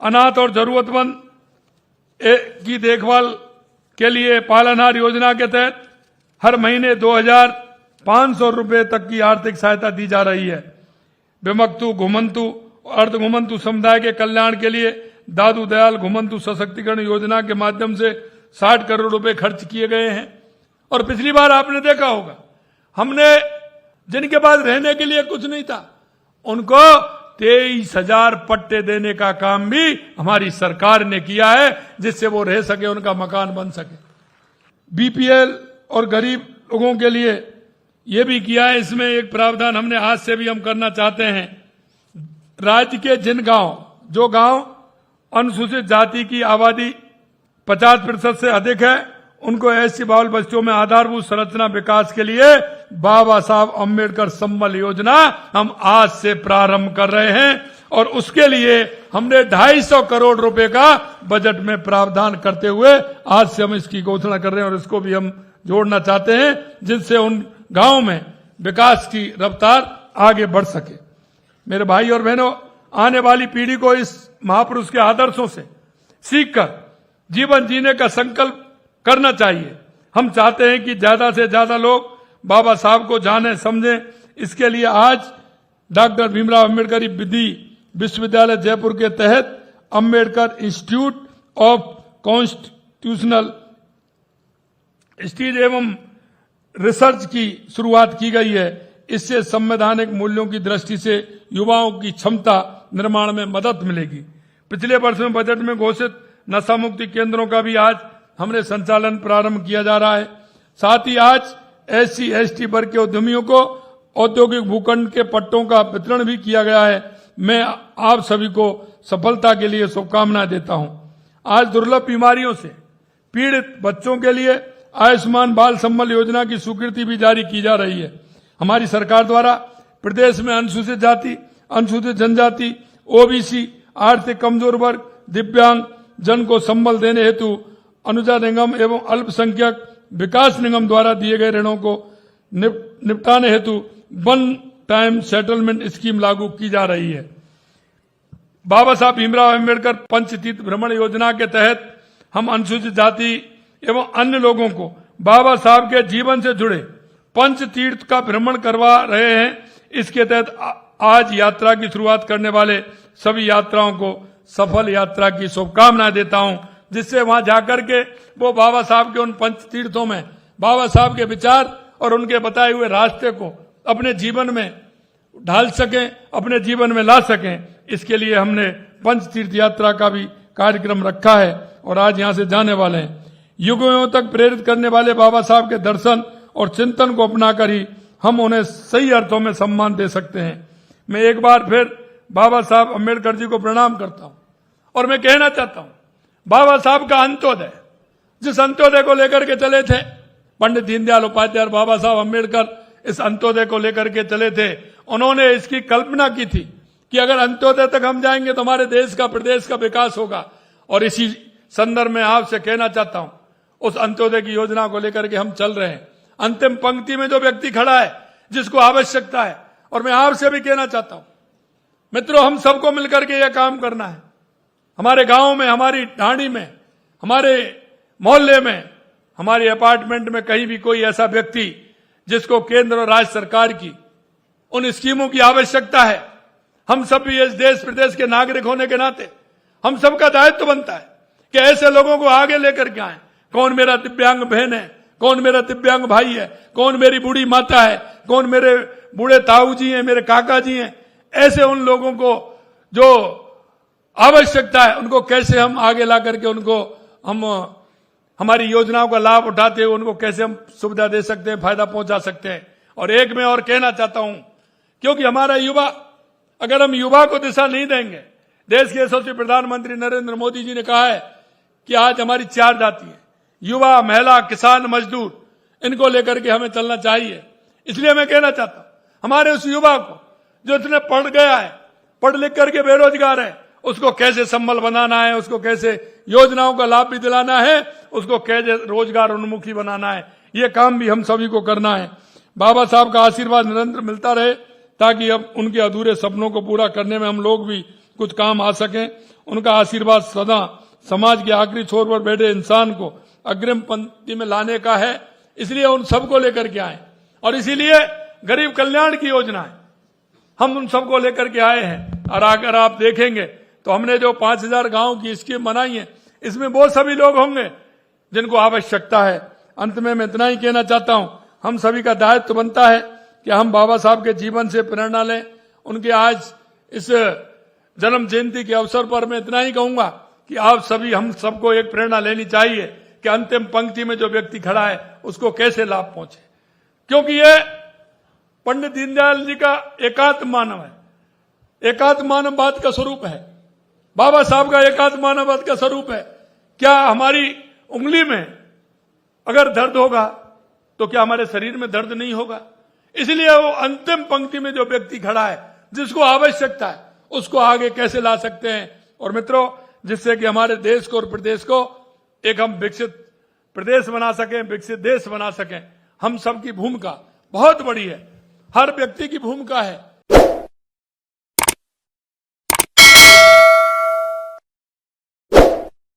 अनाथ और जरूरतमंद की देखभाल के लिए पालनहार योजना के तहत हर महीने 2,500 रुपए तक की आर्थिक सहायता दी जा रही है। विमुक्तु घुमंतु अर्ध घुमंतु समुदाय के कल्याण के लिए दादू दयाल घुमंतु सशक्तिकरण योजना के माध्यम से 60 करोड़ रुपए खर्च किए गए हैं। और पिछली बार आपने देखा होगा, हमने जिनके पास रहने के लिए कुछ नहीं था उनको 23,000 पट्टे देने का काम भी हमारी सरकार ने किया है, जिससे वो रह सके, उनका मकान बन सके। बीपीएल और गरीब लोगों के लिए ये भी किया है। इसमें एक प्रावधान हमने आज से भी हम करना चाहते हैं। राज्य के जिन जो गांव अनुसूचित जाति की आबादी 50% से अधिक है, उनको ऐसी बाल बस्तियों में आधारभूत संरचना विकास के लिए बाबा साहब अम्बेडकर संबल योजना हम आज से प्रारंभ कर रहे हैं। और उसके लिए हमने 250 करोड़ रुपए का बजट में प्रावधान करते हुए आज से हम इसकी घोषणा कर रहे हैं। और इसको भी हम जोड़ना चाहते हैं, जिससे उन गांव में विकास की रफ्तार आगे बढ़ सके। मेरे भाई और बहनों, आने वाली पीढ़ी को इस महापुरुष के आदर्शों से सीखकर जीवन जीने का संकल्प करना चाहिए। हम चाहते हैं कि ज्यादा से ज्यादा लोग बाबा साहब को जाने समझें। इसके लिए आज डॉक्टर भीमराव अम्बेडकर विधि विश्वविद्यालय जयपुर के तहत Ambedkar institute of constitutional studies एवं रिसर्च की शुरुआत की गई है। इससे संवैधानिक मूल्यों की दृष्टि से युवाओं की क्षमता निर्माण में मदद मिलेगी। पिछले वर्ष में बजट में घोषित नशा मुक्ति केंद्रों का भी आज हमने संचालन प्रारंभ किया जा रहा है। साथ ही आज SC ST वर्ग के उद्यमियों को औद्योगिक भूखंड के पट्टों का वितरण भी किया गया है। मैं आप सभी को सफलता के लिए शुभकामनाएं देता हूं। आज दुर्लभ बीमारियों से पीड़ित बच्चों के लिए आयुष्मान बाल संबल योजना की स्वीकृति भी जारी की जा रही है। हमारी सरकार द्वारा प्रदेश में अनुसूचित जाति, अनुसूचित जनजाति, OBC, आर्थिक कमजोर वर्ग, दिव्यांग जन को संबल देने हेतु अनुजा निगम एवं अल्पसंख्यक विकास निगम द्वारा दिए गए ऋणों को निपटाने हेतु वन टाइम सेटलमेंट स्कीम लागू की जा रही है। बाबा साहब भीमराव अम्बेडकर पंचतीर्थ भ्रमण योजना के तहत हम अनुसूचित जाति एवं अन्य लोगों को बाबा साहब के जीवन से जुड़े पंच तीर्थ का भ्रमण करवा रहे हैं। इसके तहत आज यात्रा की शुरुआत करने वाले सभी यात्राओं को सफल यात्रा की शुभकामनाएं देता हूं, जिससे वहां जाकर के वो बाबा साहब के उन पंच तीर्थों में बाबा साहब के विचार और उनके बताए हुए रास्ते को अपने जीवन में ढाल सकें, अपने जीवन में ला सकें। इसके लिए हमने पंच तीर्थ यात्रा का भी कार्यक्रम रखा है और आज यहां से जाने वाले हैं। युगों तक प्रेरित करने वाले बाबा साहब के दर्शन और चिंतन को अपनाकर ही हम उन्हें सही अर्थों में सम्मान दे सकते हैं। मैं एक बार फिर बाबा साहब अम्बेडकर जी को प्रणाम करता हूं और मैं कहना चाहता हूं, बाबा साहब का अंत्योदय, जिस अंत्योदय को लेकर के चले थे पंडित दीनदयाल उपाध्याय और बाबा साहब अम्बेडकर, इस अंत्योदय को लेकर के चले थे। उन्होंने इसकी कल्पना की थी कि अगर अंत्योदय तक हम जाएंगे तो हमारे देश का, प्रदेश का विकास होगा। और इसी संदर्भ में आपसे कहना चाहता हूं, उस अंत्योदय की योजना को लेकर के हम चल रहे हैं। अंतिम पंक्ति में जो व्यक्ति खड़ा है, जिसको आवश्यकता है, और मैं आपसे भी कहना चाहता हूं मित्रों, हम सबको मिलकर के यह काम करना है। हमारे गांव में, हमारी ढाणी में, हमारे मोहल्ले में, हमारे अपार्टमेंट में कहीं भी कोई ऐसा व्यक्ति जिसको केंद्र और राज्य सरकार की उन स्कीमों की आवश्यकता है, हम सब भी इस देश प्रदेश के नागरिक होने के नाते हम सबका दायित्व बनता है कि ऐसे लोगों को आगे लेकर के आए। कौन मेरा दिव्यांग बहन है, कौन मेरा दिव्यांग भाई है, कौन मेरी बूढ़ी माता है, कौन मेरे बूढ़े ताऊ जी हैं, मेरे काका जी हैं, ऐसे उन लोगों को जो आवश्यकता है उनको कैसे हम आगे ला करके उनको हम हमारी योजनाओं का लाभ उठाते हुए उनको कैसे हम सुविधा दे सकते हैं, फायदा पहुंचा सकते हैं। और एक मैं और कहना चाहता हूं, क्योंकि हमारा युवा, अगर हम युवा को दिशा नहीं देंगे, देश के यशस्वी प्रधानमंत्री नरेंद्र मोदी जी ने कहा है कि आज हमारी 4 जाति है, युवा, महिला, किसान, मजदूर, इनको लेकर के हमें चलना चाहिए। इसलिए मैं कहना चाहता हूं, हमारे उस युवा को जो इतने पढ़ गया है, पढ़ लिख करके बेरोजगार है, उसको कैसे संबल बनाना है, उसको कैसे योजनाओं का लाभ भी दिलाना है, उसको कैसे रोजगार उन्मुखी बनाना है, ये काम भी हम सभी को करना है। बाबा साहब का आशीर्वाद निरंतर मिलता रहे ताकि अब उनके अधूरे सपनों को पूरा करने में हम लोग भी कुछ काम आ सके। उनका आशीर्वाद सदा समाज के आखिरी छोर पर बैठे इंसान को अग्रिम पंक्ति में लाने का है, इसलिए उन सबको लेकर के आए और इसीलिए गरीब कल्याण की योजना है, हम उन सबको लेकर के आए हैं। और अगर आप देखेंगे तो हमने जो 5000 गांव की स्कीम बनाई है, इसमें वो सभी लोग होंगे जिनको आवश्यकता है। अंत में मैं इतना ही कहना चाहता हूं, हम सभी का दायित्व बनता है कि हम बाबा साहब के जीवन से प्रेरणा लें। उनके आज इस जन्म जयंती के अवसर पर मैं इतना ही कहूंगा कि आप सभी, हम सबको एक प्रेरणा लेनी चाहिए कि अंतिम पंक्ति में जो व्यक्ति खड़ा है उसको कैसे लाभ पहुंचे, क्योंकि ये पंडित दीनदयाल जी का एकात्म मानव है, एकात्म मानववाद का स्वरूप है। बाबा साहब का एकात्म मानववाद का स्वरूप है। क्या हमारी उंगली में अगर दर्द होगा तो क्या हमारे शरीर में दर्द नहीं होगा? इसलिए वो अंतिम पंक्ति में जो व्यक्ति खड़ा है, जिसको आवश्यकता है, उसको आगे कैसे ला सकते हैं। और मित्रों, जिससे कि हमारे देश को और प्रदेश को एक हम विकसित प्रदेश बना सकें, विकसित देश बना सकें। हम सबकी भूमिका बहुत बड़ी है, हर व्यक्ति की भूमिका है।